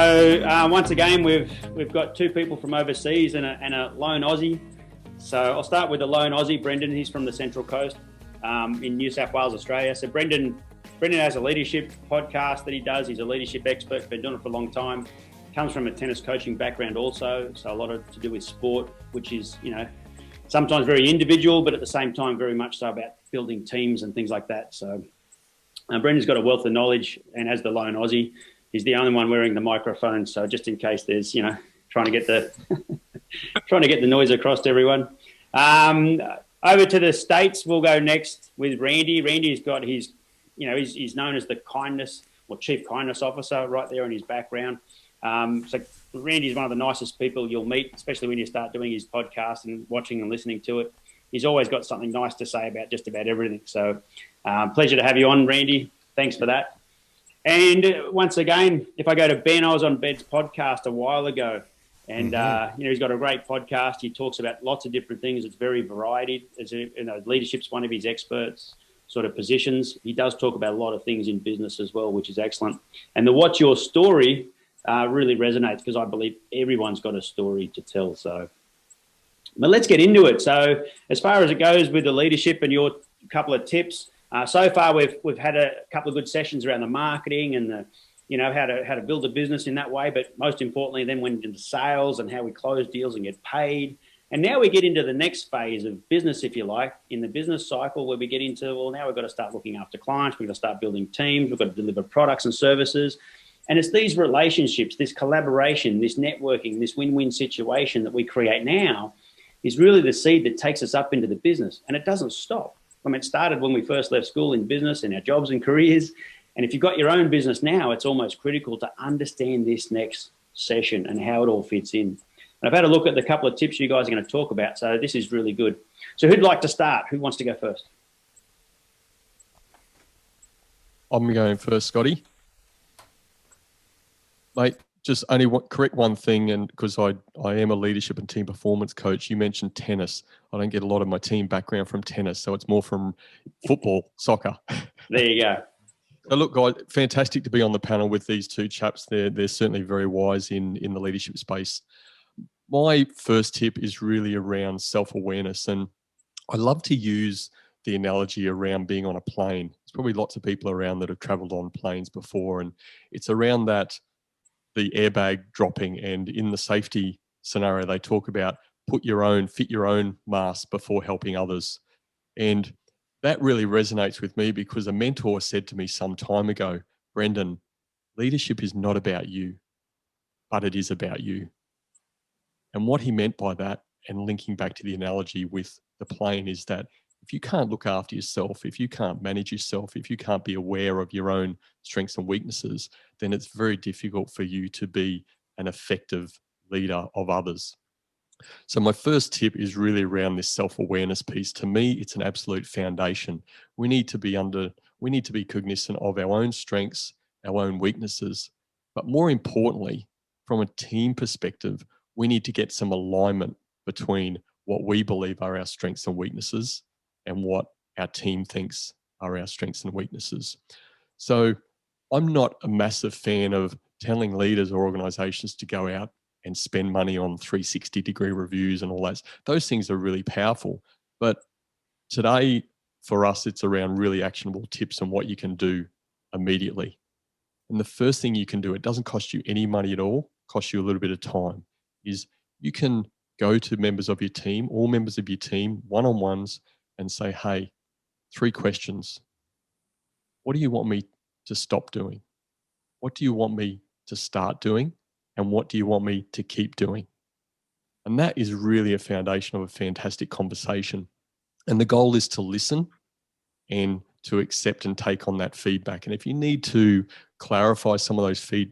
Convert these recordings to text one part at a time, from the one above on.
Once again, we've got two people from overseas and a lone Aussie. So I'll start with the lone Aussie, Brendan. He's from the Central Coast in New South Wales, Australia. So Brendan has a leadership podcast that he does. He's a leadership expert, been doing it for a long time. Comes from a tennis coaching background also, so a lot to do with sport, which is, sometimes very individual, but at the same time very much so about building teams and things like that. So Brendan's got a wealth of knowledge, and as the lone Aussie, he's the only one wearing the microphone. So just in case there's, trying to get the noise across to everyone. Over to the States, we'll go next with Randy. Randy's got his, he's known as the Chief Kindness Officer right there in his background. So Randy's one of the nicest people you'll meet, especially when you start doing his podcast and watching and listening to it. He's always got something nice to say about just about everything. So pleasure to have you on, Randy. Thanks for that. And once again, if I go to Ben, I was on Ben's podcast a while ago, and he's got a great podcast. He talks about lots of different things. It's very varied. Leadership's one of his experts sort of positions. He does talk about a lot of things in business as well, which is excellent. And the What's Your Story really resonates, because I believe everyone's got a story to tell. So, but let's get into it. So as far as it goes with the leadership and your couple of tips, so far we've had a couple of good sessions around the marketing and the, how to build a business in that way. But most importantly, then went into sales and how we close deals and get paid. And now we get into the next phase of business, if you like, in the business cycle, where we get into, well, now we've got to start looking after clients. We've got to start building teams. We've got to deliver products and services. And it's these relationships, this collaboration, this networking, this win-win situation that we create now is really the seed that takes us up into the business. And it doesn't stop. I mean, it started when we first left school in business and our jobs and careers. And if you've got your own business now, it's almost critical to understand this next session and how it all fits in. And I've had a look at the couple of tips you guys are going to talk about. So this is really good. So who'd like to start? Who wants to go first? I'm going first, Scotty. Mate, just only correct one thing, and because I am a leadership and team performance coach, you mentioned tennis. I don't get a lot of my team background from tennis, so it's more from football, soccer. There you go. So look, guys, fantastic to be on the panel with these two chaps. They're certainly very wise in the leadership space. My first tip is really around self-awareness, and I love to use the analogy around being on a plane. There's probably lots of people around that have traveled on planes before, and it's around that, the airbag dropping, and in the safety scenario, they talk about fit your own mask before helping others. And that really resonates with me, because a mentor said to me some time ago, Brendan, leadership is not about you, but it is about you. And what he meant by that, and linking back to the analogy with the plane, is that if you can't look after yourself, if you can't manage yourself, if you can't be aware of your own strengths and weaknesses, then it's very difficult for you to be an effective leader of others. So my first tip is really around this self-awareness piece. To me, it's an absolute foundation. We need to be cognizant of our own strengths, our own weaknesses, but more importantly, from a team perspective, we need to get some alignment between what we believe are our strengths and weaknesses and what our team thinks are our strengths and weaknesses. So I'm not a massive fan of telling leaders or organizations to go out and spend money on 360-degree reviews and all that. Those things are really powerful. But today, for us, it's around really actionable tips and what you can do immediately. And the first thing you can do, it doesn't cost you any money at all, costs you a little bit of time, is you can go to members of your team, all members of your team, one-on-ones, and say, hey, 3 questions. What do you want me to stop doing? What do you want me to start doing? And what do you want me to keep doing? And that is really a foundation of a fantastic conversation. And the goal is to listen and to accept and take on that feedback. And if you need to clarify some of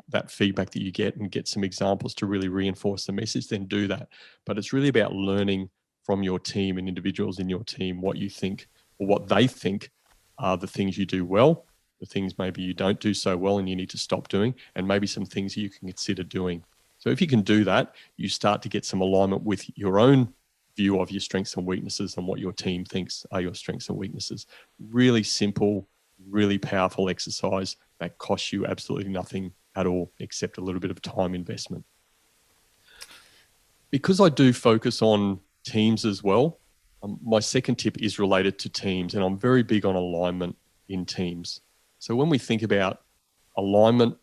that feedback that you get and get some examples to really reinforce the message, then do that. But it's really about learning from your team and individuals in your team what you think, or what they think are the things you do well, the things maybe you don't do so well and you need to stop doing, and maybe some things you can consider doing. So if you can do that, you start to get some alignment with your own view of your strengths and weaknesses and what your team thinks are your strengths and weaknesses. Really simple, really powerful exercise that costs you absolutely nothing at all, except a little bit of time investment. Because I do focus on teams as well, my second tip is related to teams, and I'm very big on alignment in teams. So when we think about alignment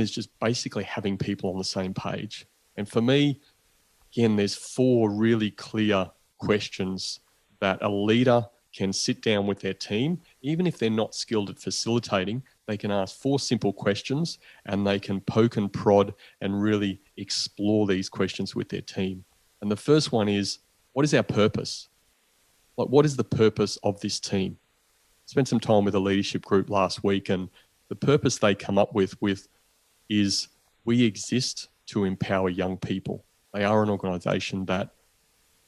is just basically having people on the same page. And for me, again, there's 4 really clear questions that a leader can sit down with their team. Even if they're not skilled at facilitating, they can ask 4 simple questions, and they can poke and prod and really explore these questions with their team. And the first one is, what is our purpose? Like, what is the purpose of this team? I spent some time with a leadership group last week, and the purpose they come up with is we exist to empower young people. They are an organisation that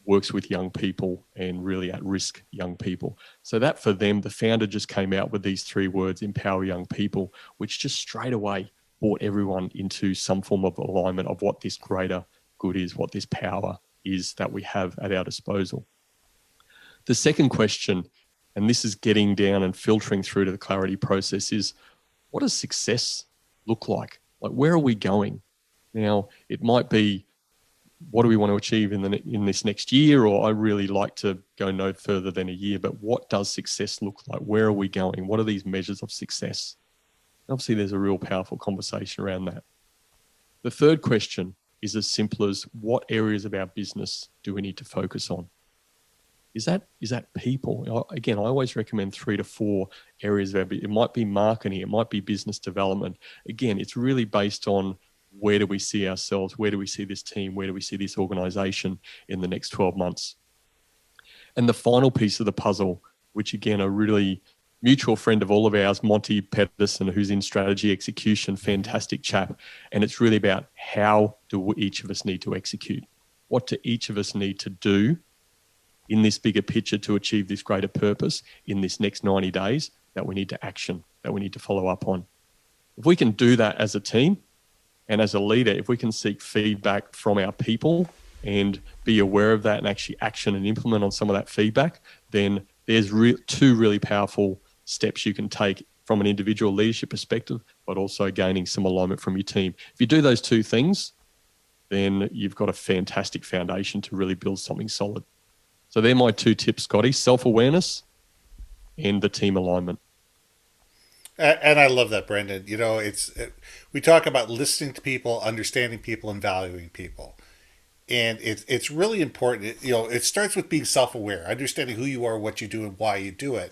works with young people and really at-risk young people. So that for them, the founder just came out with these 3 words, empower young people, which just straight away brought everyone into some form of alignment of what this greater good is, what this power is that we have at our disposal. The second question, and this is getting down and filtering through to the clarity process, is what does success look like? Like, where are we going? Now, it might be, what do we want to achieve in this next year? Or I really like to go no further than a year, but what does success look like? Where are we going? What are these measures of success? Obviously, there's a real powerful conversation around that. The third question is as simple as, what areas of our business do we need to focus on? Is that people? Again, I always recommend 3 to 4 areas of our business. It might be marketing, it might be business development. Again, it's really based on, where do we see ourselves? Where do we see this team? Where do we see this organization in the next 12 months? And the final piece of the puzzle, which again, a really mutual friend of all of ours, Monty Pedersen, who's in strategy execution, fantastic chap. And it's really about, how do each of us need to execute? What do each of us need to do in this bigger picture to achieve this greater purpose in this next 90 days that we need to action, that we need to follow up on? If we can do that as a team, and as a leader, if we can seek feedback from our people and be aware of that and actually action and implement on some of that feedback, then there's 2 really powerful steps you can take from an individual leadership perspective, but also gaining some alignment from your team. If you do those 2 things, then you've got a fantastic foundation to really build something solid. So they're my 2 tips, Scotty: self-awareness and the team alignment. And I love that, Brendan. We talk about listening to people, understanding people, and valuing people. And it's really important. It starts with being self-aware, understanding who you are, what you do, and why you do it.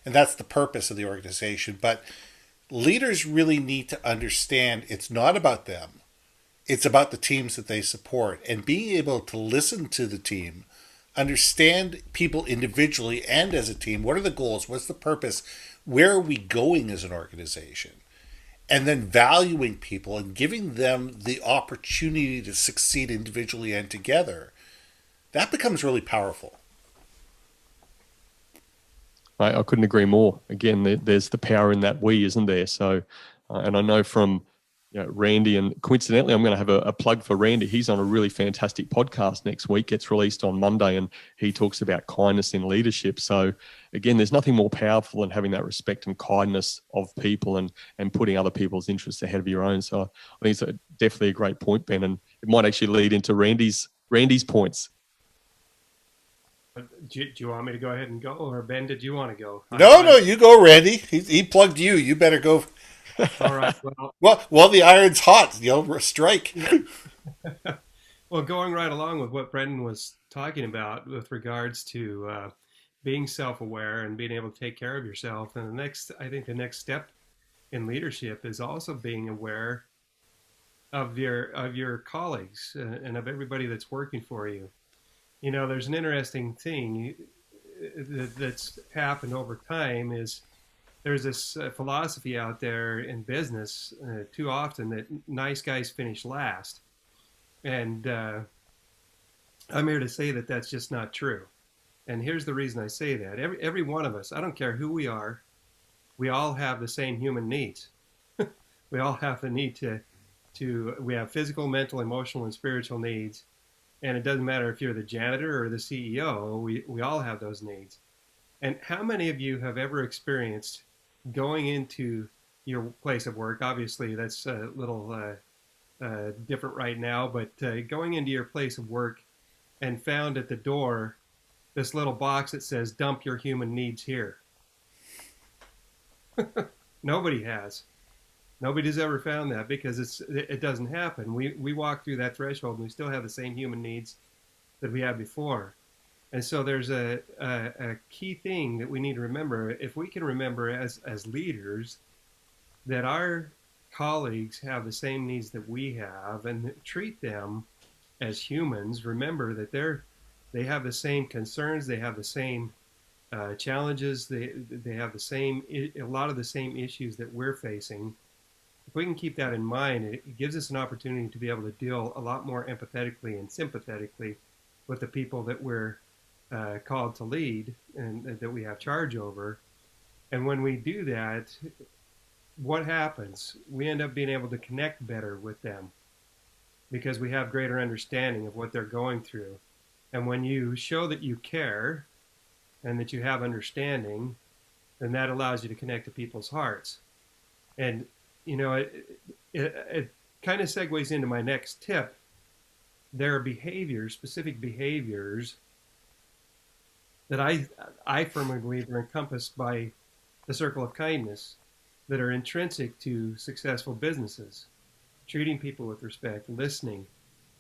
And that's the purpose of the organization. But leaders really need to understand it's not about them. It's about the teams that they support. And being able to listen to the team, understand people individually and as a team. What are the goals? What's the purpose? Where are we going as an organization? And then valuing people and giving them the opportunity to succeed individually and together. That becomes really powerful. I couldn't agree more. Again, there's the power in that we, isn't there? So, and I know from Randy, and coincidentally, I'm going to have a plug for Randy. He's on a really fantastic podcast next week. Gets released on Monday, and he talks about kindness in leadership. So again, there's nothing more powerful than having that respect and kindness of people and putting other people's interests ahead of your own. So I think it's definitely a great point, Ben, and it might actually lead into Randy's points. Do you want me to go ahead and go, or Ben, did you want to go? No, you go, Randy. He plugged you. You better go. All right. Well, the iron's hot. Strike. Well, going right along with what Brendan was talking about with regards to being self-aware and being able to take care of yourself, and I think the next step in leadership is also being aware of your colleagues and of everybody that's working for you. There's an interesting thing that's happened over time is, there's this philosophy out there in business too often that nice guys finish last. And I'm here to say that that's just not true. And here's the reason I say that. Every one of us, I don't care who we are, we all have the same human needs. We all have the need we have physical, mental, emotional, and spiritual needs. And it doesn't matter if you're the janitor or the CEO, we all have those needs. And how many of you have ever experienced going into your place of work. Obviously, that's a little different right now, but going into your place of work and found at the door this little box that says dump your human needs here. Nobody has. Nobody's ever found that because it doesn't happen. We walk through that threshold and we still have the same human needs that we had before. And so there's a key thing that we need to remember. If we can remember as leaders that our colleagues have the same needs that we have and treat them as humans, remember that they have the same concerns, they have the same challenges, they have a lot of the same issues that we're facing. If we can keep that in mind, it gives us an opportunity to be able to deal a lot more empathetically and sympathetically with the people that we're called to lead and that we have charge over. And when we do that, what happens? We end up being able to connect better with them because we have greater understanding of what they're going through. And when you show that you care and that you have understanding, then that allows you to connect to people's hearts. And you know, it kind of segues into my next tip. There are behaviors, specific behaviors, that I firmly believe are encompassed by the circle of kindness that are intrinsic to successful businesses. Treating people with respect, listening,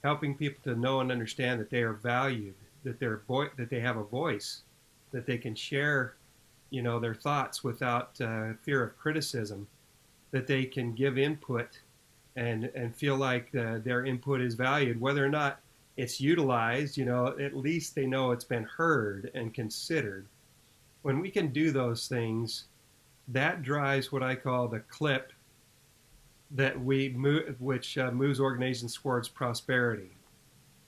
helping people to know and understand that they are valued, that that they have a voice, that they can share, you know, their thoughts without fear of criticism, that they can give input and feel like their input is valued, whether or not it's utilized, you know, at least they know it's been heard and considered. When we can do those things, that drives what I call the clip that which moves organizations towards prosperity.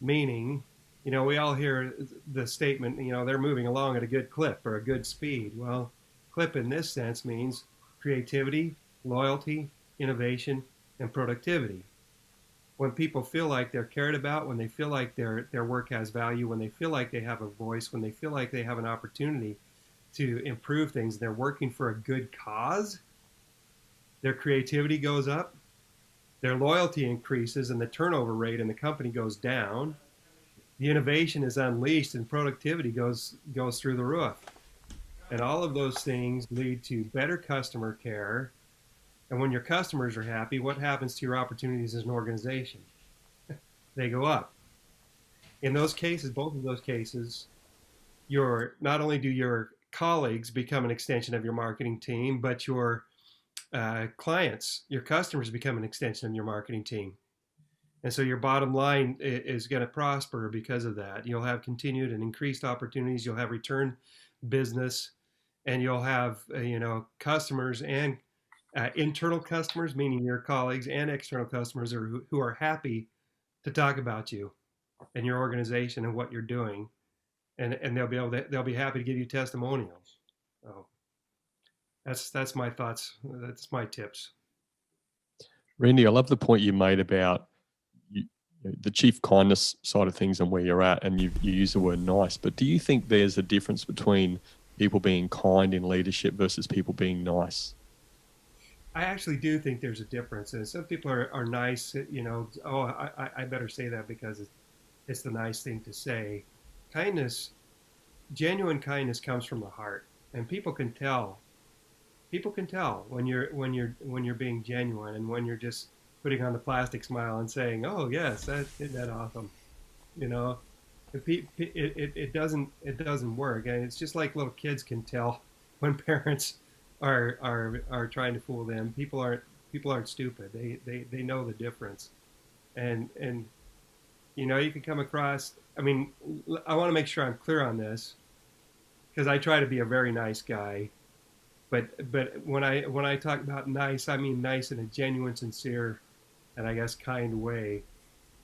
Meaning, you know, we all hear the statement, you know, they're moving along at a good clip or a good speed. Well, clip in this sense means creativity, loyalty, innovation, and productivity. When people feel like they're cared about, when they feel like their work has value, when they feel like they have a voice, when they feel like they have an opportunity to improve things, they're working for a good cause, their creativity goes up, their loyalty increases, and the turnover rate in the company goes down. The innovation is unleashed and productivity goes through the roof. And all of those things lead to better customer care. And when your customers are happy, what happens to your opportunities as an organization? They go up. In those cases, both of those cases, not only do your colleagues become an extension of your marketing team, but your clients, your customers become an extension of your marketing team. And so your bottom line is going to prosper because of that. You'll have continued and increased opportunities. You'll have return business, and you'll have customers and internal customers, meaning your colleagues, and external customers who are happy to talk about you and your organization and what you're doing, and they'll be happy to give you testimonials. So that's my thoughts. That's my tips. Randy, I love the point you made about the chief kindness side of things and where you're at, and you use the word nice. But do you think there's a difference between people being kind in leadership versus people being nice? I actually do think there's a difference, and some people are nice. I better say that because it's the nice thing to say. Kindness, genuine kindness, comes from the heart, and people can tell. People can tell when you're being genuine and when you're just putting on the plastic smile and saying, "Oh yes, isn't that awesome?" You know, it doesn't work, and it's just like little kids can tell when parents are trying to fool them. People aren't stupid. They know the difference, and you can come across. I mean, I want to make sure I'm clear on this because I try to be a very nice guy, but when I talk about nice, I mean nice in a genuine, sincere, and I guess kind way.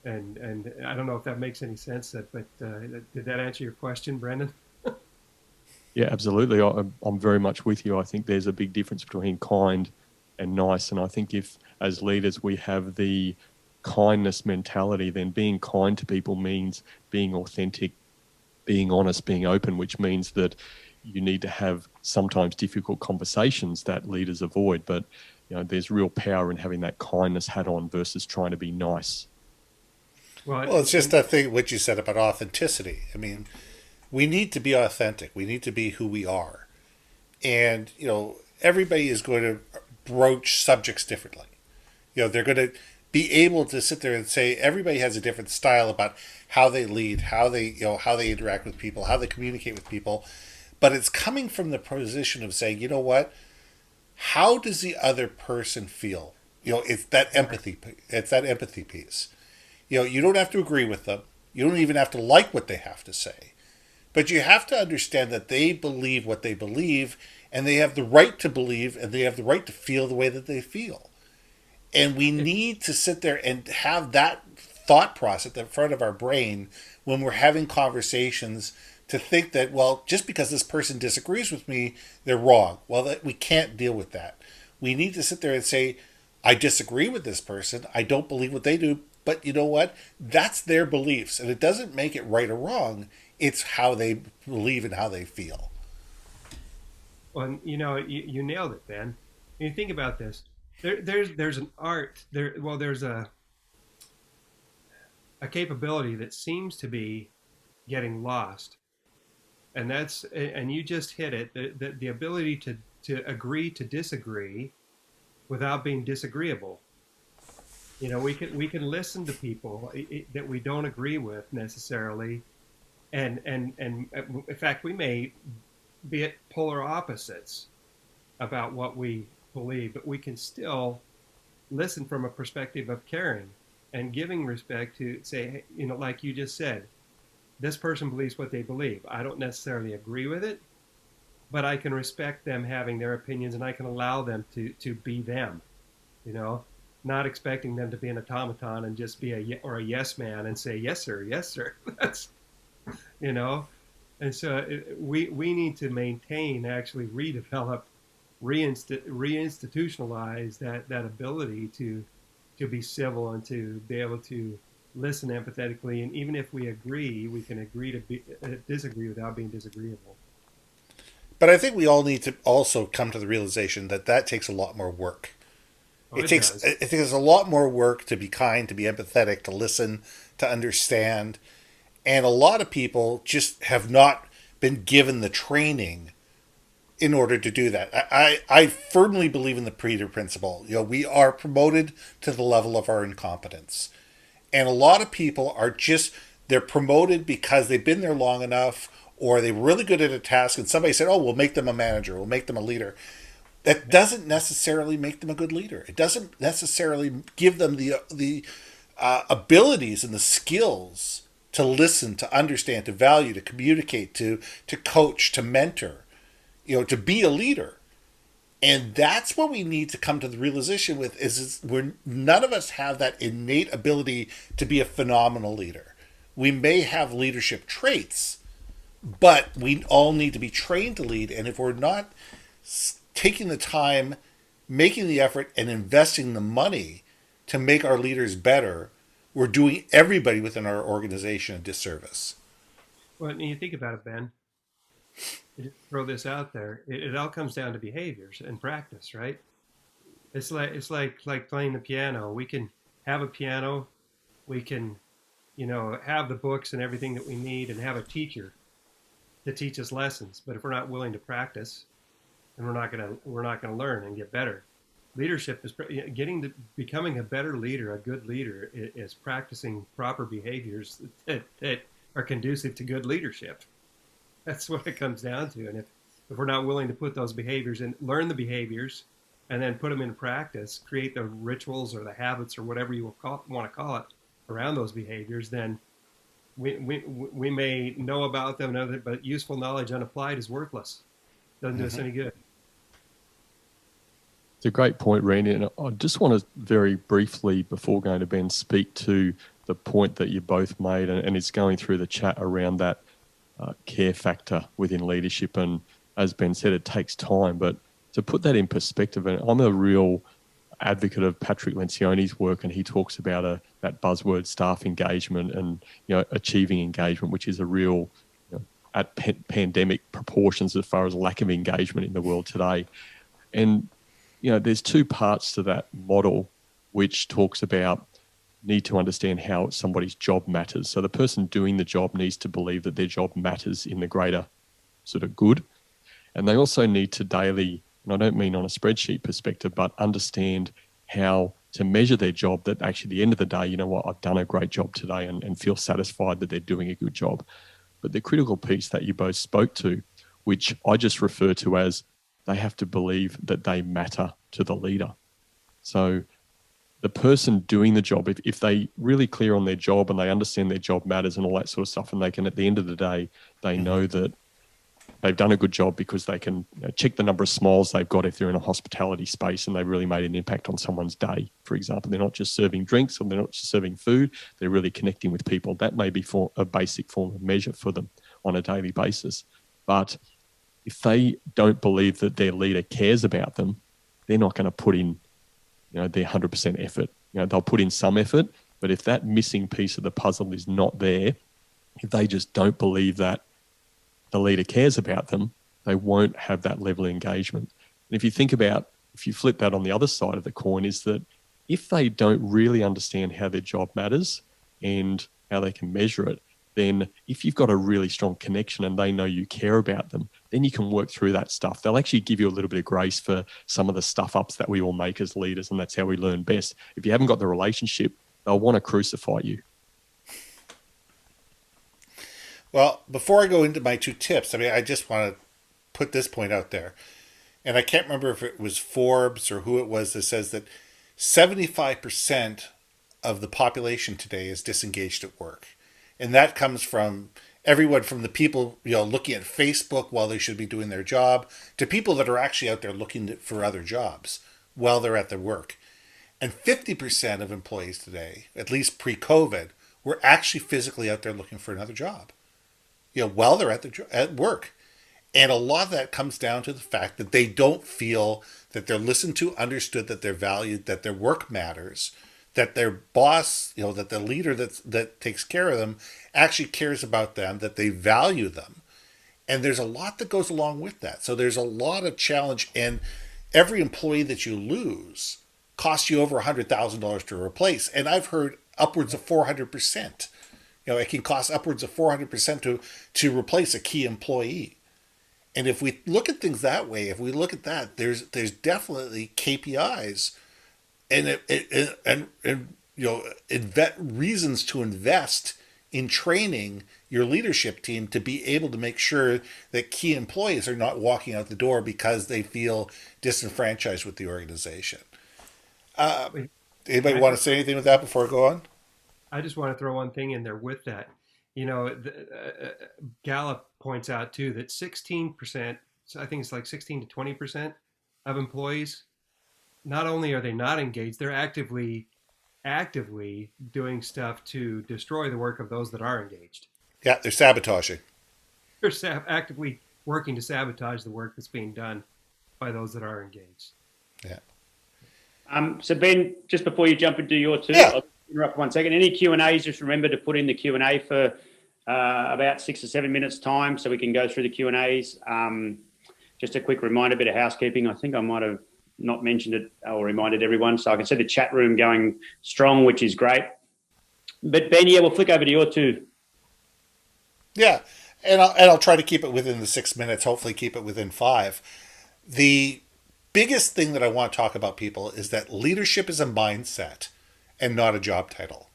And I don't know if that makes any sense. But did that answer your question, Brennan? Yeah, absolutely. I'm very much with you. I think there's a big difference between kind and nice. And I think if, as leaders, we have the kindness mentality, then being kind to people means being authentic, being honest, being open, which means that you need to have sometimes difficult conversations that leaders avoid. But there's real power in having that kindness hat on versus trying to be nice. Well, it's just that thing, what you said about authenticity. I mean, we need to be authentic. We need to be who we are. And, everybody is going to broach subjects differently. They're going to be able to sit there and say everybody has a different style about how they lead, how they interact with people, how they communicate with people. But it's coming from the position of saying, you know what? How does the other person feel? It's that empathy. It's that empathy piece. You don't have to agree with them. You don't even have to like what they have to say. But you have to understand that they believe what they believe, and they have the right to believe, and they have the right to feel the way that they feel. And we need to sit there and have that thought process at the front of our brain when we're having conversations, to think that, well, just because this person disagrees with me, they're wrong. Well, we can't deal with that. We need to sit there and say, I disagree with this person. I don't believe what they do. But you know what? That's their beliefs. And it doesn't make it right or wrong. It's how they believe and how they feel. Well, you nailed it, Ben. You think about this. There's an art. There's a capability that seems to be getting lost. And you just hit it, the ability to agree to disagree without being disagreeable. We can listen to people that we don't agree with necessarily, and in fact we may be at polar opposites about what we believe, but we can still listen from a perspective of caring and giving respect to say, like you just said, this person believes what they believe. I don't necessarily agree with it, but I can respect them having their opinions, and I can allow them to be them, not expecting them to be an automaton and just be a yes man and say, yes, sir, yes, sir. That's, and so we need to maintain, actually redevelop, reinstitutionalize that ability to be civil and to be able to listen empathetically. And even if we agree, we can agree to disagree without being disagreeable. But I think we all need to also come to the realization that takes a lot more work. I think it's a lot more work to be kind, to be empathetic, to listen, to understand. And a lot of people just have not been given the training in order to do that. I firmly believe in the Preheater Principle. We are promoted to the level of our incompetence. And a lot of people they're promoted because they've been there long enough, or they're really good at a task, and somebody said, oh, we'll make them a manager, we'll make them a leader. That doesn't necessarily make them a good leader. It doesn't necessarily give them the abilities and the skills to listen, to understand, to value, to communicate, to coach, to mentor, to be a leader. And that's what we need to come to the realization with is none of us have that innate ability to be a phenomenal leader. We may have leadership traits, but we all need to be trained to lead. And if we're not taking the time, making the effort, and investing the money to make our leaders better, we're doing everybody within our organization a disservice. Well, and you think about it, Ben, just throw this out there. It all comes down to behaviors and practice, right? It's like playing the piano. We can have a piano, we can, have the books and everything that we need, and have a teacher to teach us lessons. But if we're not willing to practice, then we're not gonna learn and get better. Leadership is becoming a better leader, a good leader, is practicing proper behaviors that are conducive to good leadership. That's what it comes down to. And if we're not willing to put those behaviors in, learn the behaviors, and then put them in practice, create the rituals or the habits or whatever you want to call it around those behaviors, then we may know about them, but useful knowledge unapplied is worthless. Doesn't do us any good. It's a great point, Randy. And I just want to very briefly, before going to Ben, speak to the point that you both made, and it's going through the chat around that care factor within leadership. And as Ben said, it takes time. But to put that in perspective, and I'm a real advocate of Patrick Lencioni's work, and he talks about that buzzword staff engagement and achieving engagement, which is a real at pandemic proportions as far as lack of engagement in the world today. And there's two parts to that model, which talks about need to understand how somebody's job matters. So the person doing the job needs to believe that their job matters in the greater sort of good. And they also need to daily, and I don't mean on a spreadsheet perspective, but understand how to measure their job, that actually at the end of the day, you know what, I've done a great job today, and feel satisfied that they're doing a good job. But the critical piece that you both spoke to, which I just refer to as they have to believe that they matter to the leader. So the person doing the job, if they really clear on their job and they understand their job matters and all that sort of stuff, and they can, at the end of the day, they know that they've done a good job because they can check the number of smiles they've got if they're in a hospitality space and they've really made an impact on someone's day, for example. They're not just serving drinks, or they're not just serving food, they're really connecting with people. That may be a basic form of measure for them on a daily basis. But if they don't believe that their leader cares about them, they're not going to put in their 100% effort. They'll put in some effort, but if that missing piece of the puzzle is not there, if they just don't believe that the leader cares about them, they won't have that level of engagement. And if you think about, if you flip that on the other side of the coin, is that if they don't really understand how their job matters and how they can measure it, then if you've got a really strong connection and they know you care about them, then you can work through that stuff. They'll actually give you a little bit of grace for some of the stuff ups that we all make as leaders, and that's how we learn best. If you haven't got the relationship, they'll want to crucify you. Well, before I go into my two tips, I just want to put this point out there. And I can't remember if it was Forbes or who it was that says that 75% of the population today is disengaged at work. And that comes from everyone from the people, looking at Facebook while they should be doing their job, to people that are actually out there looking for other jobs while they're at their work. And 50% of employees today, at least pre-COVID, were actually physically out there looking for another job, while they're at work. And a lot of that comes down to the fact that they don't feel that they're listened to, understood, that they're valued, that their work matters, that their boss, that the leader that takes care of them actually cares about them, that they value them. And there's a lot that goes along with that. So there's a lot of challenge, and every employee that you lose costs you over $100,000 to replace. And I've heard upwards of 400%. It can cost upwards of 400% to replace a key employee. And if we look at things that way, if we look at that, there's definitely KPIs and reasons to invest in training your leadership team to be able to make sure that key employees are not walking out the door because they feel disenfranchised with the organization. Anybody want to say anything with that before I go on? I just want to throw one thing in there with that. Gallup points out too that 16%, I think it's like 16 to 20% of employees, not only are they not engaged, they're actively doing stuff to destroy the work of those that are engaged. Yeah, they're sabotaging. They're actively working to sabotage the work that's being done by those that are engaged. Yeah. So Ben, just before you jump into your two, yeah. I'll interrupt 1 second. Any Q&As, just remember to put in the Q&A for about 6 or 7 minutes time so we can go through the Q&As. Just a quick reminder, a bit of housekeeping. I think I might have not mentioned it or reminded everyone. So I can see the chat room going strong, which is great. But Ben, we'll flick over to your two. Yeah, and I'll try to keep it within the 6 minutes, hopefully keep it within 5. The biggest thing that I want to talk about, people, is that leadership is a mindset and not a job title.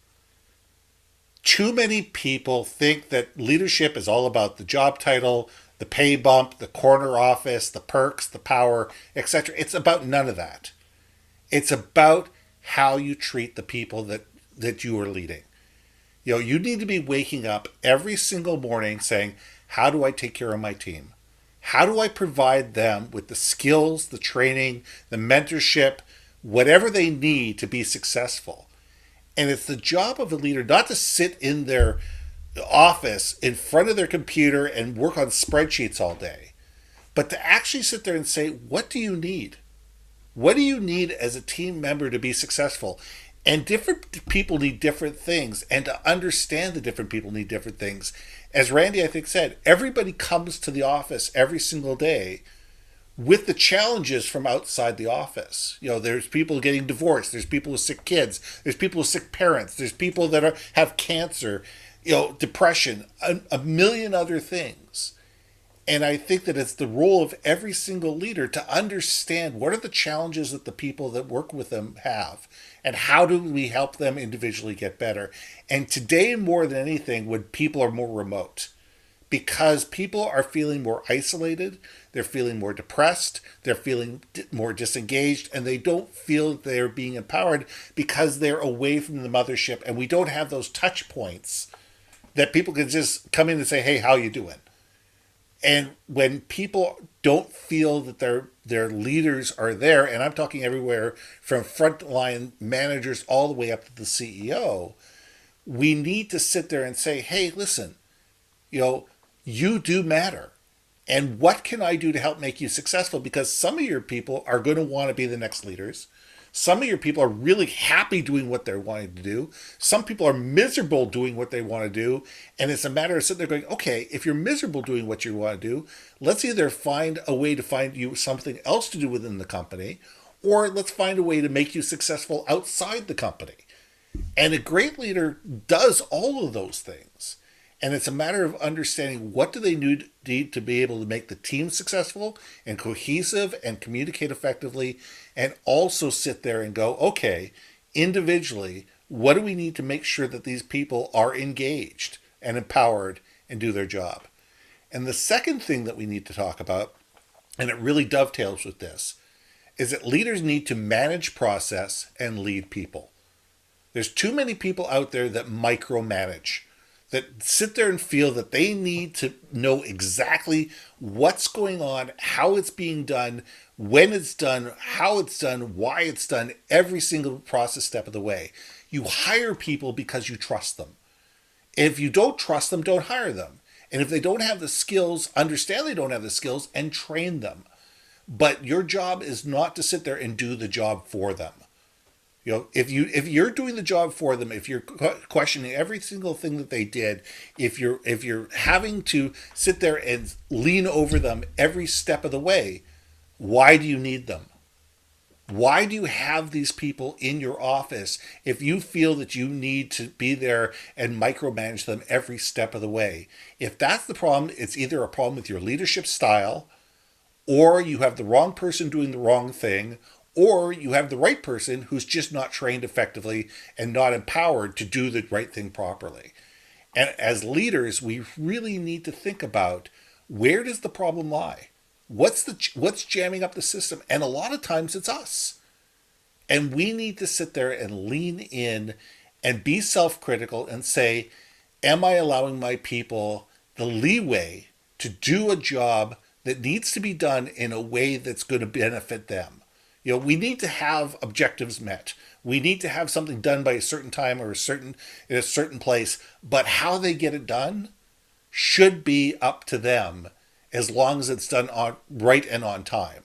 Too many people think that leadership is all about the job title, the pay bump, the corner office, the perks, the power, etc. It's about none of that. It's about how you treat the people that you are leading. You need to be waking up every single morning saying, how do I take care of my team? How do I provide them with the skills, the training, the mentorship, whatever they need to be successful? And it's the job of a leader not to sit in their office in front of their computer and work on spreadsheets all day, but to actually sit there and say, what do you need? What do you need as a team member to be successful? And different people need different things, and to understand the different people need different things. As Randy, I think, said, everybody comes to the office every single day with the challenges from outside the office. You know, there's people getting divorced, there's people with sick kids, there's people with sick parents, there's people that have cancer, you know, depression, a million other things. And I think that it's the role of every single leader to understand what are the challenges that the people that work with them have, and how do we help them individually get better. And today, more than anything, when people are more remote, because people are feeling more isolated, they're feeling more depressed, they're feeling more disengaged, and they don't feel that they're being empowered because they're away from the mothership, and we don't have those touch points that people can just come in and say, hey, how you doing? And when people don't feel that their leaders are there, and I'm talking everywhere from frontline managers all the way up to the CEO, we need to sit there and say, hey, listen, you know, you do matter. And what can I do to help make you successful? Because some of your people are going to want to be the next leaders. Some of your people are really happy doing what they're wanting to do. Some people are miserable doing what they want to do. And it's a matter of sitting there going, okay, if you're miserable doing what you want to do, let's either find a way to find you something else to do within the company, or let's find a way to make you successful outside the company. And a great leader does all of those things. And it's a matter of understanding what do they need to be able to make the team successful and cohesive and communicate effectively, and also sit there and go, okay, individually, what do we need to make sure that these people are engaged and empowered and do their job? And the second thing that we need to talk about, and it really dovetails with this, is that leaders need to manage process and lead people. There's too many people out there that micromanage, that sit there and feel that they need to know exactly what's going on, how it's being done, when it's done, how it's done, why it's done, every single process step of the way. You hire people because you trust them. If you don't trust them, don't hire them. And if they don't have the skills, understand they don't have the skills and train them. But your job is not to sit there and do the job for them. You know, if you're doing the job for them, if you're questioning every single thing that they did, if you're having to sit there and lean over them every step of the way, why do you need them? Why do you have these people in your office if you feel that you need to be there and micromanage them every step of the way? If that's the problem, it's either a problem with your leadership style, or you have the wrong person doing the wrong thing, or you have the right person who's just not trained effectively and not empowered to do the right thing properly. And as leaders, we really need to think about, where does the problem lie? What's jamming up the system? And a lot of times it's us. And we need to sit there and lean in and be self-critical and say, am I allowing my people the leeway to do a job that needs to be done in a way that's going to benefit them? You know, we need to have objectives met. We need to have something done by a certain time or in a certain place. But how they get it done should be up to them, as long as it's done right and on time.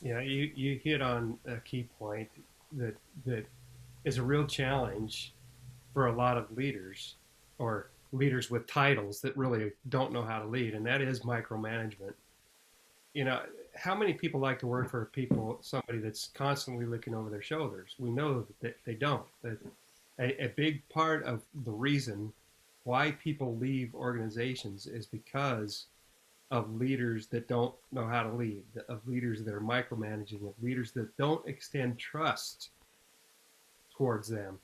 Yeah, you hit on a key point that is a real challenge for a lot of leaders, or leaders with titles that really don't know how to lead, and that is micromanagement. You know, how many people like to work for somebody that's constantly looking over their shoulders? We know that they don't. A big part of the reason why people leave organizations is because of leaders that don't know how to lead, of leaders that are micromanaging, of leaders that don't extend trust towards them.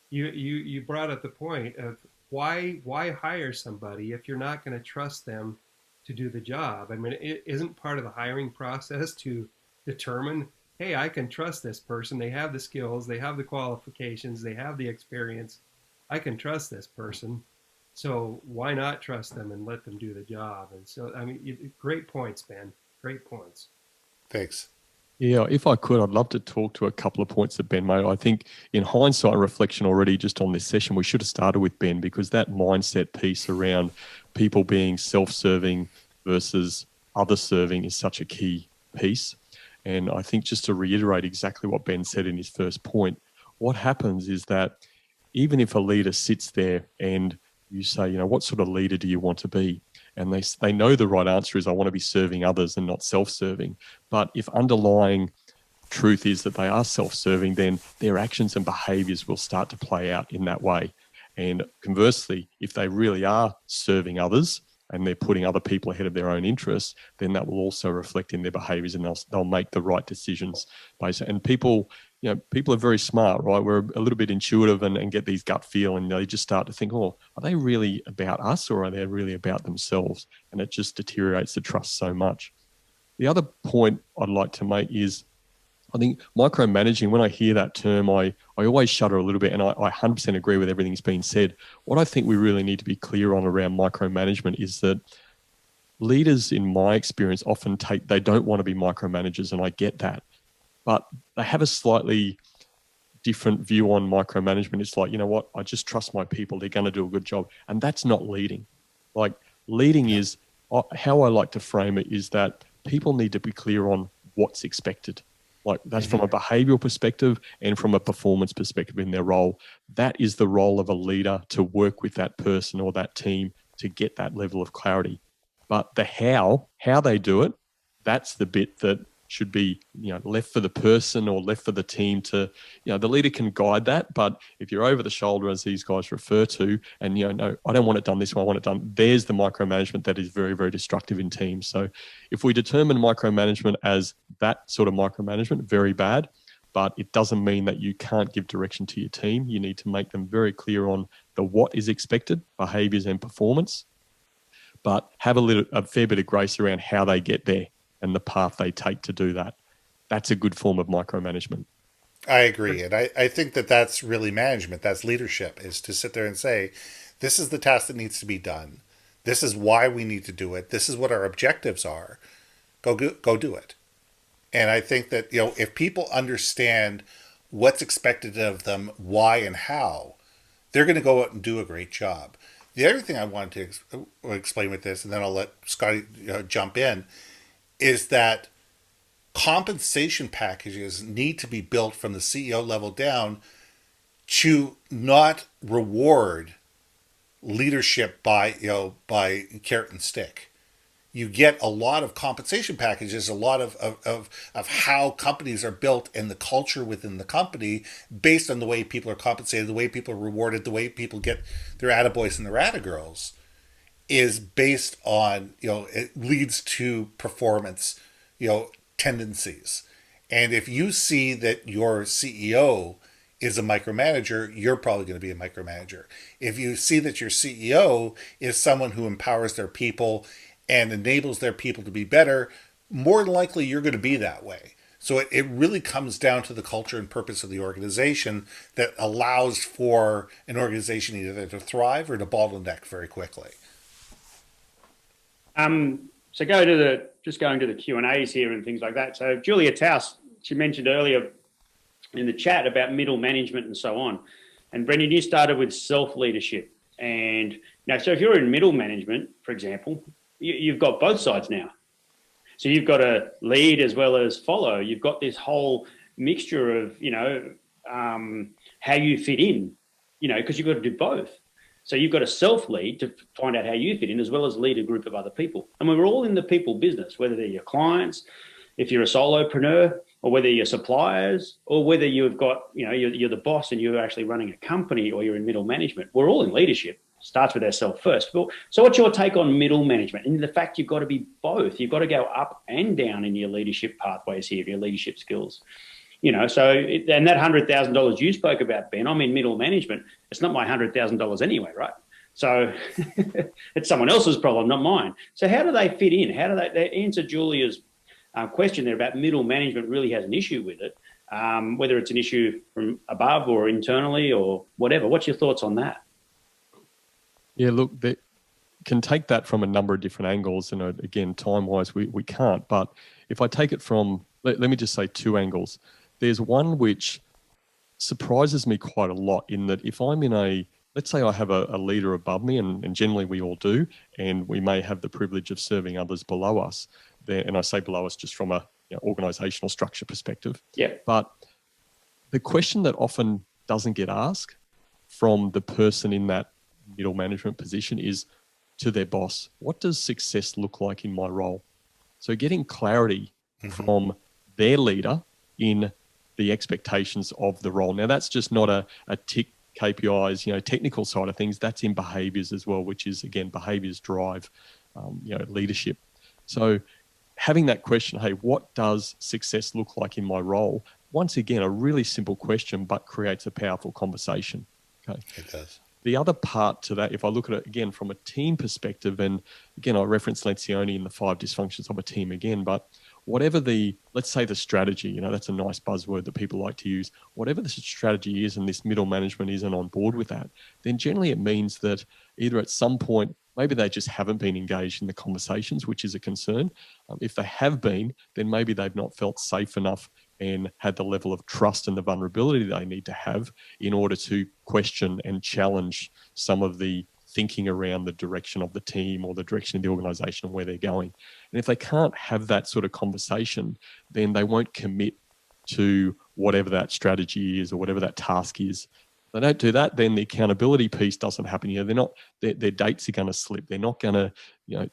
You brought up the point of why hire somebody if you're not going to trust them to do the job. I mean, it isn't part of the hiring process to determine, hey, I can trust this person. They have the skills, they have the qualifications, they have the experience. I can trust this person. So why not trust them and let them do the job? And so, I mean, great points, Ben. Great points. Thanks. Yeah, if I could, I'd love to talk to a couple of points that Ben made. I think in hindsight and reflection already just on this session, we should have started with Ben, because that mindset piece around people being self-serving versus other-serving is such a key piece. And I think, just to reiterate exactly what Ben said in his first point, what happens is that even if a leader sits there and you say, you know, what sort of leader do you want to be? and they know the right answer is I want to be serving others and not self-serving. But if underlying truth is that they are self-serving, then their actions and behaviors will start to play out in that way. And conversely, if they really are serving others and they're putting other people ahead of their own interests, then that will also reflect in their behaviors, and they'll make the right decisions. And people are very smart, right? We're a little bit intuitive and get these gut feel, and they just start to think, oh, are they really about us or are they really about themselves? And it just deteriorates the trust so much. The other point I'd like to make is, I think micromanaging, when I hear that term, I always shudder a little bit, and I 100% agree with everything that's been said. What I think we really need to be clear on around micromanagement is that leaders, in my experience, often they don't want to be micromanagers, and I get that. But they have a slightly different view on micromanagement. It's like, you know what, I just trust my people, they're going to do a good job. And that's not leading. Like, leading is, how I like to frame it is that people need to be clear on what's expected. Like, that's from a behavioral perspective and from a performance perspective in their role. That is the role of a leader, to work with that person or that team to get that level of clarity. But the how they do it, that's the bit that should be, left for the person or left for the team to, the leader can guide that. But if you're over the shoulder, as these guys refer to, and, no, I don't want it done this way, I want it done, there's the micromanagement that is very, very destructive in teams. So if we determine micromanagement as that sort of micromanagement, very bad, but it doesn't mean that you can't give direction to your team. You need to make them very clear on the what is expected, behaviors and performance, but have a fair bit of grace around how they get there and the path they take to do that. That's a good form of micromanagement. I agree. And I think that that's really management. That's leadership, is to sit there and say, this is the task that needs to be done. This is why we need to do it. This is what our objectives are. Go do it. And I think that, if people understand what's expected of them, why and how, they're going to go out and do a great job. The other thing I wanted to explain with this, and then I'll let Scotty jump in, is that compensation packages need to be built from the CEO level down to not reward leadership by carrot and stick. You get a lot of compensation packages, a lot of how companies are built and the culture within the company based on the way people are compensated, the way people are rewarded, the way people get their attaboys and their attagirls, is based on, it leads to performance, tendencies. And if you see that your CEO is a micromanager, you're probably going to be a micromanager. If you see that your CEO is someone who empowers their people and enables their people to be better, more than likely you're going to be that way. So it really comes down to the culture and purpose of the organization that allows for an organization either to thrive or to bottleneck very quickly. So going to the Q&As here and things like that. So Julia Taus, she mentioned earlier in the chat about middle management and so on. And Brendan, you started with self-leadership. And now, so if you're in middle management, for example, you've got both sides now. So you've got to lead as well as follow. You've got this whole mixture of, how you fit in, because you've got to do both. So you've got to self-lead to find out how you fit in, as well as lead a group of other people. And we're all in the people business, whether they're your clients, if you're a solopreneur, or whether you're suppliers, or whether you've got, you're the boss and you're actually running a company, or you're in middle management. We're all in leadership. Starts with ourselves first. So what's your take on middle management and the fact you've got to be both? You've got to go up and down in your leadership pathways here, your leadership skills. And that $100,000 you spoke about, Ben, I'm in middle management. It's not my $100,000 anyway, right? So it's someone else's problem, not mine. So how do they fit in? How do they answer Julia's question there about middle management really has an issue with it, whether it's an issue from above or internally or whatever. What's your thoughts on that? Yeah, look, they can take that from a number of different angles. And again, time-wise, we can't. But if I take it from, let me just say two angles. There's one which surprises me quite a lot, in that if I'm in let's say I have a leader above me, and generally we all do, and we may have the privilege of serving others below us. And I say below us just from a organizational structure perspective. Yeah. But the question that often doesn't get asked from the person in that middle management position is, to their boss, what does success look like in my role? So getting clarity from their leader in the expectations of the role. Now, that's just not a tick KPIs, technical side of things. That's in behaviors as well, which is, again, behaviors drive, leadership. So having that question, hey, what does success look like in my role? Once again, a really simple question, but creates a powerful conversation. Okay. It does. The other part to that, if I look at it again from a team perspective, and again, I referenced Lencioni in the 5 dysfunctions of a team again, but whatever let's say the strategy, that's a nice buzzword that people like to use. Whatever the strategy is and this middle management isn't on board with that, then generally it means that either at some point, maybe they just haven't been engaged in the conversations, which is a concern. If they have been, then maybe they've not felt safe enough and had the level of trust and the vulnerability they need to have in order to question and challenge some of the thinking around the direction of the team or the direction of the organization and where they're going. And if they can't have that sort of conversation, then they won't commit to whatever that strategy is or whatever that task is. If they don't do that, then the accountability piece doesn't happen. Their dates are going to slip. They're not going to,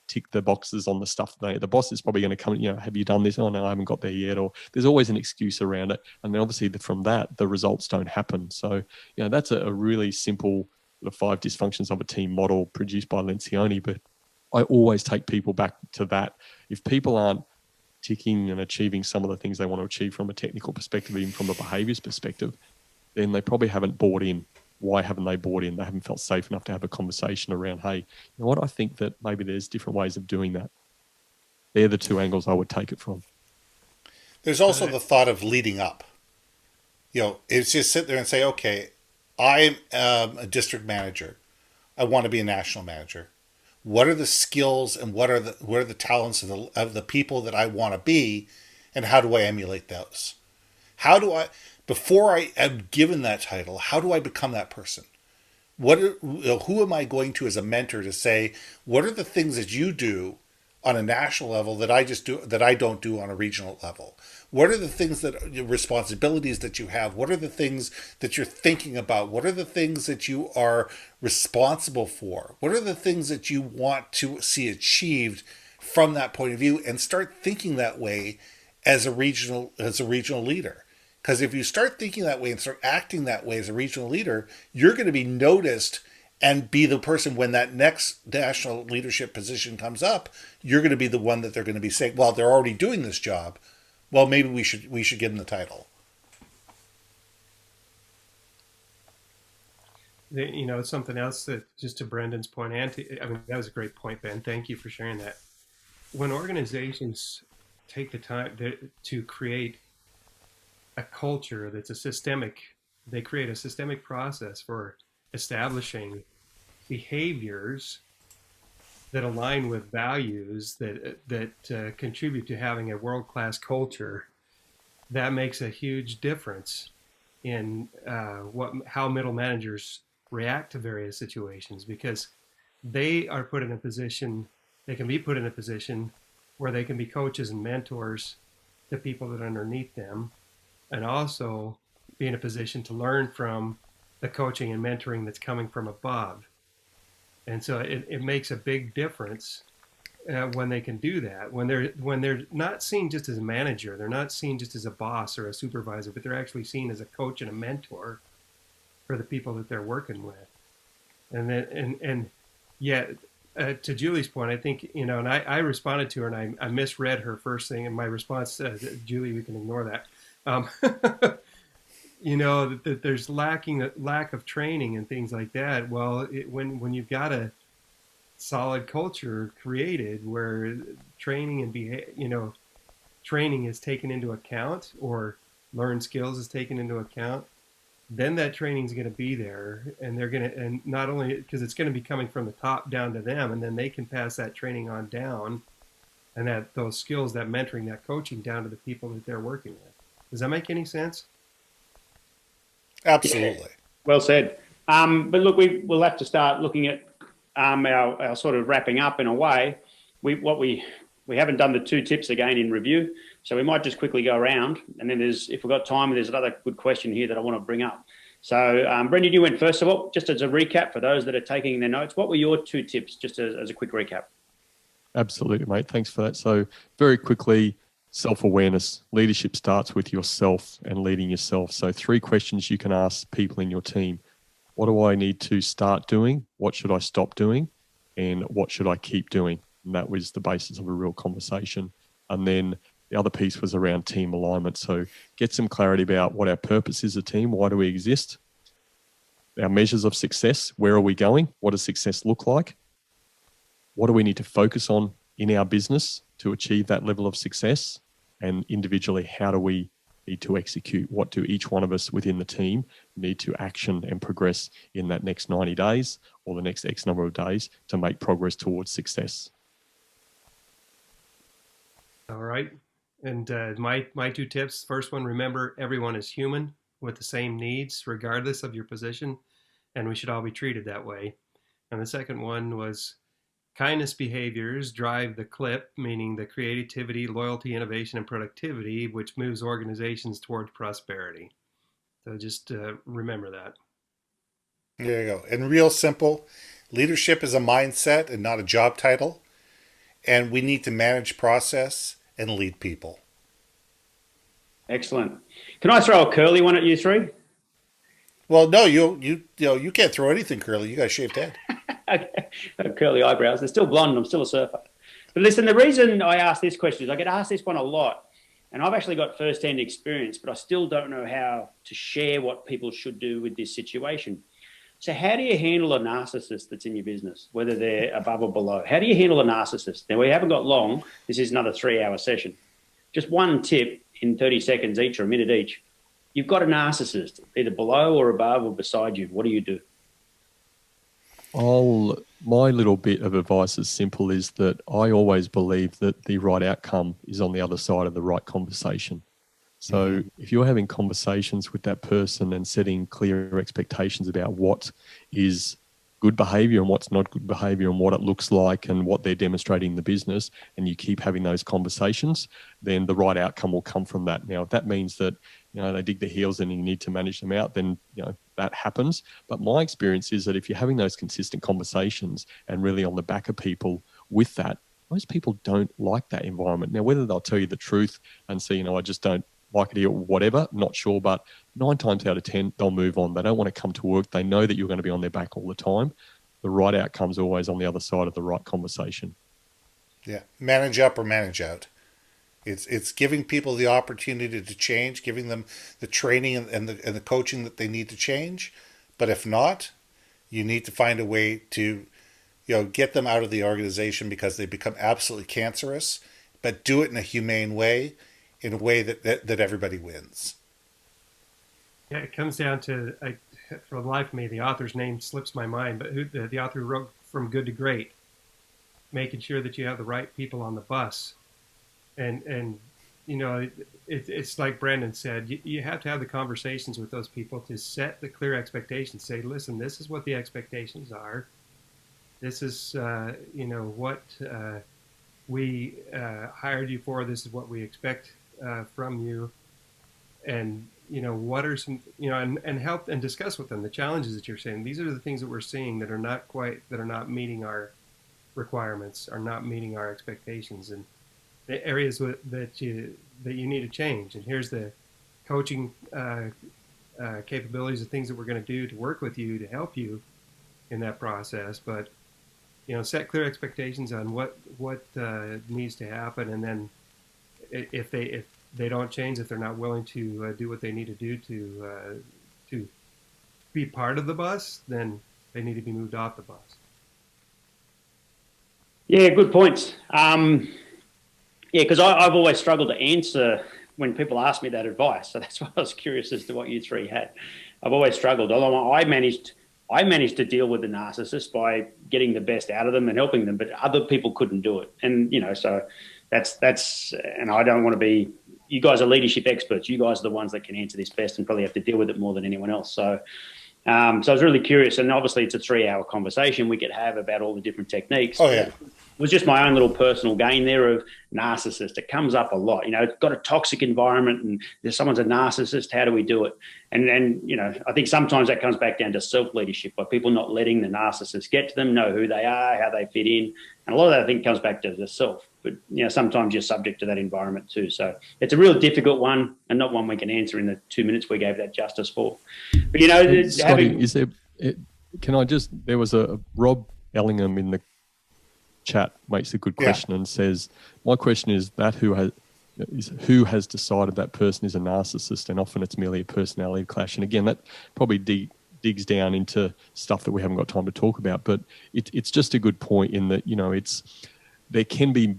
tick the boxes on the stuff. The boss is probably going to come, have you done this? Oh, no, I haven't got there yet. Or there's always an excuse around it. And then obviously from that, the results don't happen. So, that's a really simple, the 5 dysfunctions of a team model produced by Lencioni, but I always take people back to that. If people aren't ticking and achieving some of the things they want to achieve from a technical perspective, even from a behaviors perspective, then they probably haven't bought in. Why haven't they bought in? They haven't felt safe enough to have a conversation around, hey, you know what? I think that maybe there's different ways of doing that. They're the 2 angles I would take it from. There's also the thought of leading up. It's just sit there and say, okay, I'm a district manager. I want to be a national manager. What are the skills and what are the talents of the people that I want to be, and how do I emulate those? Before I am given that title, how do I become that person? Who am I going to as a mentor to say, what are the things that you do on a national level that I don't do on a regional level? What are the things responsibilities that you have? What are the things that you're thinking about? What are the things that you are responsible for? What are the things that you want to see achieved from that point of view? And start thinking that way as a regional leader. Because if you start thinking that way and start acting that way as a regional leader, you're going to be noticed and be the person when that next national leadership position comes up. You're going to be the one that they're going to be saying, well, they're already doing this job. Well, maybe we should give them the title. It's something else that, just to Brendan's point, that was a great point, Ben. Thank you for sharing that. When organizations take the time to create a culture that's they create a systemic process for establishing behaviors that align with values that contribute to having a world-class culture, that makes a huge difference in how middle managers react to various situations, because they are put in a position, they can be put in a position where they can be coaches and mentors to people that are underneath them, and also be in a position to learn from the coaching and mentoring that's coming from above. And so it makes a big difference when they can do that. When they're not seen just as a manager, they're not seen just as a boss or a supervisor, but they're actually seen as a coach and a mentor for the people that they're working with. And yet, to Julie's point, I think, and I responded to her, and I misread her first thing, and my response says, Julie, we can ignore that. That there's lack of training and things like that. Well, when you've got a solid culture created where training and training is taken into account, or learned skills is taken into account, then that training is going to be there, and and not only because it's going to be coming from the top down to them, and then they can pass that training on down, and those skills, that mentoring, that coaching down to the people that they're working with. Does that make any sense? Absolutely. Yeah, well said. But look, we'll have to start looking at our sort of wrapping up in a way. We haven't done the 2 tips again in review, so we might just quickly go around, and then if we've got time, there's another good question here that I want to bring up. So, Brendan, you went first of all. Just as a recap for those that are taking their notes, what were your 2 tips, just as a quick recap? Absolutely, mate. Thanks for that. So very quickly, self-awareness. Leadership starts with yourself and leading yourself. So 3 questions you can ask people in your team. What do I need to start doing? What should I stop doing? And what should I keep doing? And that was the basis of a real conversation. And then the other piece was around team alignment. So get some clarity about what our purpose is as a team. Why do we exist? Our measures of success. Where are we going? What does success look like? What do we need to focus on in our business to achieve that level of success? And individually, how do we need to execute? What do each one of us within the team need to action and progress in that next 90 days or the next X number of days to make progress towards success? All right. And my 2 tips. First one, remember everyone is human with the same needs, regardless of your position, and we should all be treated that way. And the second one was kindness behaviors drive the clip, meaning the creativity, loyalty, innovation, and productivity, which moves organizations towards prosperity. So just remember that. There you go. And real simple, leadership is a mindset and not a job title. And we need to manage process and lead people. Excellent. Can I throw a curly one at you 3? Well, no, you can't throw anything curly. You got a shaved head. Okay. Curly eyebrows. They're still blonde. I'm still a surfer. But listen, the reason I ask this question is I get asked this one a lot, and I've actually got first-hand experience, but I still don't know how to share what people should do with this situation. So how do you handle a narcissist that's in your business, whether they're above or below? How do you handle a narcissist? Now, we haven't got long. This is another 3-hour session. Just one tip in 30 seconds each or a minute each. You've got a narcissist, either below or above or beside you. What do you do? My little bit of advice is simple, is that I always believe that the right outcome is on the other side of the right conversation. So if you're having conversations with that person and setting clear expectations about what is good behavior and what's not good behavior and what it looks like and what they're demonstrating in the business, and you keep having those conversations, then the right outcome will come from that. Now, if that means that, they dig their heels and you need to manage them out, then, that happens. But my experience is that if you're having those consistent conversations and really on the back of people with that, most people don't like that environment. Now, whether they'll tell you the truth and say, I just don't like it here or whatever, not sure, but 9 times out of 10, they'll move on. They don't want to come to work. They know that you're going to be on their back all the time. The right outcome's always on the other side of the right conversation. Yeah. Manage up or manage out. It's giving people the opportunity to change, giving them the training and the coaching that they need to change. But if not, you need to find a way to, get them out of the organization because they become absolutely cancerous, but do it in a humane way, in a way that everybody wins. Yeah, it comes down to, for the life of me, the author's name slips my mind, but the author who wrote From Good to Great, making sure that you have the right people on the bus. And it's like Brendan said, you have to have the conversations with those people to set the clear expectations. Say, listen, this is what the expectations are. This is, what we hired you for. This is what we expect from you. And, what are some, and help and discuss with them the challenges that you're saying. These are the things that we're seeing that are not meeting our requirements, are not meeting our expectations. And the areas that you need to change. And here's the coaching capabilities, the things that we're going to do to work with you to help you in that process. But set clear expectations on what needs to happen, and then if they don't change, if they're not willing to do what they need to do to be part of the bus, then they need to be moved off the bus. Yeah, good points. Because I've always struggled to answer when people ask me that advice. So that's why I was curious as to what you 3 had. I've always struggled. Although I managed to deal with the narcissist by getting the best out of them and helping them, but other people couldn't do it. And, so that's, and I don't want to be, you guys are leadership experts. You guys are the ones that can answer this best and probably have to deal with it more than anyone else. So I was really curious, and obviously it's a 3-hour conversation we could have about all the different techniques. Oh, yeah. was just my own little personal gain there of narcissist. It comes up a lot. It's got a toxic environment and there's someone's a narcissist. How do we do it? And I think sometimes that comes back down to self-leadership, by people not letting the narcissist get to them, know who they are, how they fit in. And a lot of that, I think, comes back to the self. But, sometimes you're subject to that environment too. So it's a real difficult one, and not one we can answer in the 2 minutes we gave that justice for. But, Scotty, there was a Rob Ellingham in the chat makes a good question and says, my question is that who has decided that person is a narcissist, and often it's merely a personality clash. And again, that probably digs down into stuff that we haven't got time to talk about, but it's just a good point in that, there can be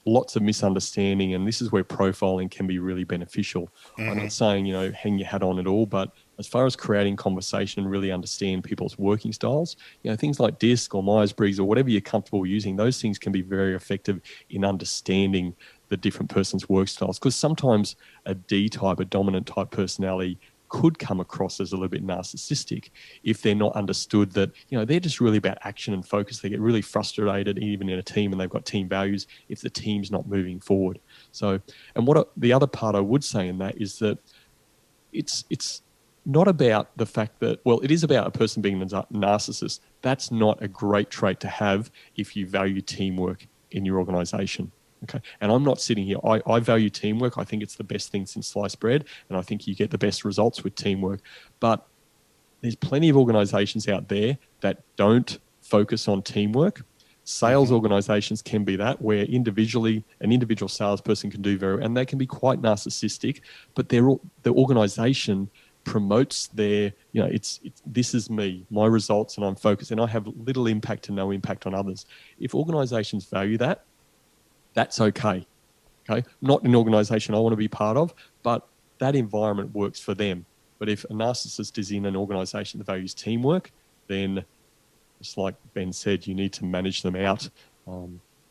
lots of misunderstanding, and this is where profiling can be really beneficial. Mm-hmm. I'm not saying, hang your hat on it all, but as far as creating conversation and really understand people's working styles, things like DISC or Myers-Briggs or whatever you're comfortable using, those things can be very effective in understanding the different person's work styles. Because sometimes a D-type, a dominant type personality could come across as a little bit narcissistic if they're not understood that, they're just really about action and focus. They get really frustrated even in a team, and they've got team values if the team's not moving forward. So, and the other part I would say in that is that it's not about the fact that, it is about a person being a narcissist. That's not a great trait to have if you value teamwork in your organization. Okay. And I'm not sitting here. I value teamwork. I think it's the best thing since sliced bread, and I think you get the best results with teamwork. But there's plenty of organizations out there that don't focus on teamwork. Sales organizations can be that, where individually an individual salesperson can do very well, and they can be quite narcissistic, but the organization promotes their, it's this is me, my results, and I'm focused, and I have little impact to no impact on others. If organizations value that, that's okay. Okay, not an organization I want to be part of, but that environment works for them. But if a narcissist is in an organization that values teamwork, then just like Ben said, you need to manage them out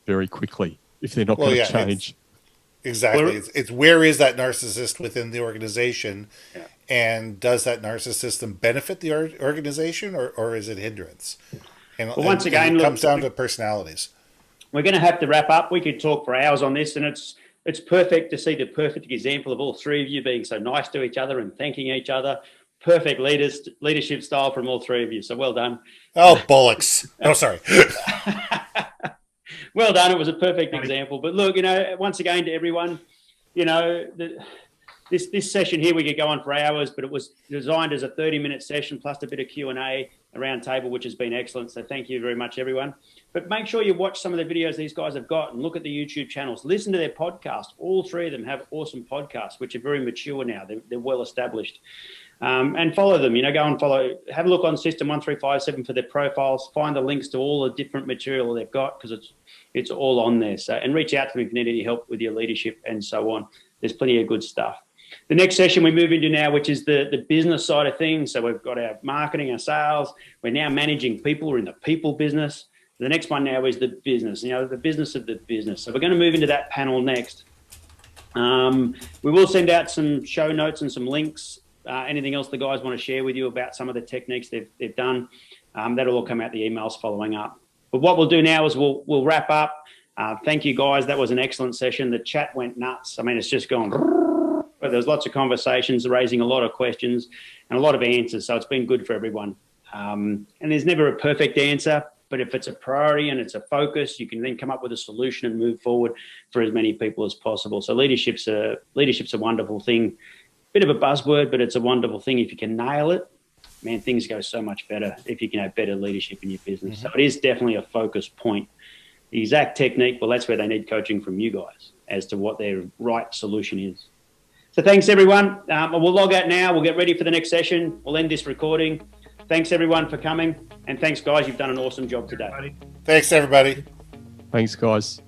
very quickly if they're not going to change. Exactly. It's where is that narcissist within the organization, and does that narcissism benefit the organization, or is it hindrance? And once again, it comes down to personalities. We're going to have to wrap up. We could talk for hours on this, and it's perfect to see the perfect example of all three of you being so nice to each other and thanking each other. Perfect leadership style from all three of you. So well done. Oh, bollocks. Oh, sorry. Well done. It was a perfect example. But look, once again to everyone, this session here, we could go on for hours, but it was designed as a 30-minute session plus a bit of Q&A, a round table, which has been excellent. So thank you very much, everyone. But make sure you watch some of the videos these guys have got and look at the YouTube channels. Listen to their podcast. All three of them have awesome podcasts, which are very mature now. They're well established. And follow them, go and follow. Have a look on System 1357 for their profiles. Find the links to all the different material they've got, because it's all on there. So, and reach out to them if you need any help with your leadership and so on. There's plenty of good stuff. The next session we move into now, which is the business side of things. So we've got our marketing, our sales. We're now managing people. We're in the people business. The next one now is the business, the business of the business. So we're going to move into that panel next. We will send out some show notes and some links. Anything else the guys want to share with you about some of the techniques they've done, that'll all come out the emails following up. But what we'll do now is we'll wrap up. Thank you, guys. That was an excellent session. The chat went nuts. I mean, it's just gone. But there's lots of conversations, raising a lot of questions and a lot of answers. So it's been good for everyone. And there's never a perfect answer, but if it's a priority and it's a focus, you can then come up with a solution and move forward for as many people as possible. So leadership's a wonderful thing. Bit of a buzzword, but it's a wonderful thing. If you can nail it, man, things go so much better if you can have better leadership in your business. Mm-hmm. So it is definitely a focus point. The exact technique, well, that's where they need coaching from you guys as to what their right solution is. So thanks, everyone. We'll log out now. We'll get ready for the next session. We'll end this recording. Thanks, everyone, for coming. And thanks, guys. You've done an awesome job today. Thanks, everybody. Thanks, guys.